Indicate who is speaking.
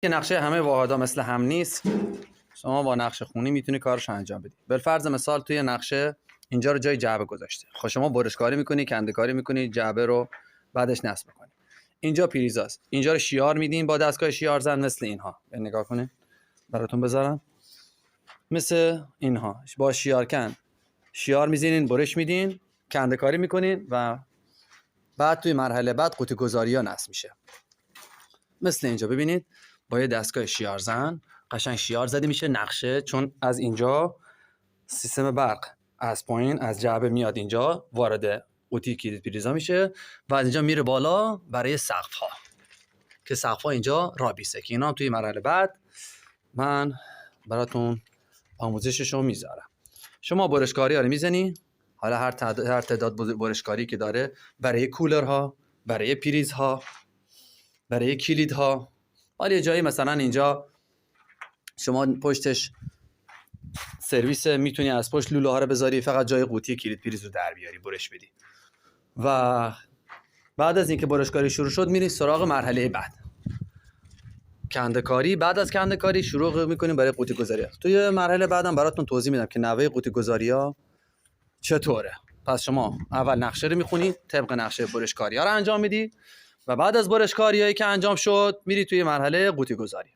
Speaker 1: که نقشه همه واحدها مثل هم نیست. شما با نقشه خونی میتونی کارش انجام بدی. بالفرض مثال توی نقشه اینجا رو جای جعبه گذاشته. خب شما برشکاری میکنی، کنده‌کاری میکنی، جعبه رو بعدش نصب میکنی. اینجا پریزاست. اینجا رو شیار میدین با دستگاه شیار زن مثل اینها. نگاه کنید. براتون بذارم. مثل اینها با شیارکن شیار میزنین، برش میدین، کنده‌کاری میکنین و بعد توی مرحله بعد قوطی گذاری ها نصب میشه. مثل اینجا ببینید با یه دستگاه شیار زن قشنگ شیار زده میشه نقشه، چون از اینجا سیستم برق از پایین از جعبه میاد اینجا وارد قوطی کلید پریزا میشه و از اینجا میره بالا برای سقف ها که سقف ها اینجا رابیسه که اینا توی مرحله بعد من براتون آموزششو میذارم. شما برشکاری ها رو میزنی، حالا هر تعداد برشکاری که داره برای کولرها، برای پریزها، برای کلیدها. حالا یه جایی مثلا اینجا شما پشتش سرویس میتونی از پشت لوله ها رو بذاری، فقط جای قوطی کلید پریز رو در بیاری برش بدی. و بعد از اینکه برشکاری شروع شد میری سراغ مرحله بعد کنده‌کاری. بعد از کنده‌کاری شروع میکنیم برای قوطی گذاری. توی مرحله بعدم براتون توضیح میدم که نحوه قوطی گذاری ها چطوره. پس شما اول نقشه رو میخونی، طبق نقشه برشکاری ها رو انجام میدی و بعد از برشکاریایی که انجام شد میری توی مرحله قوطی گذاری.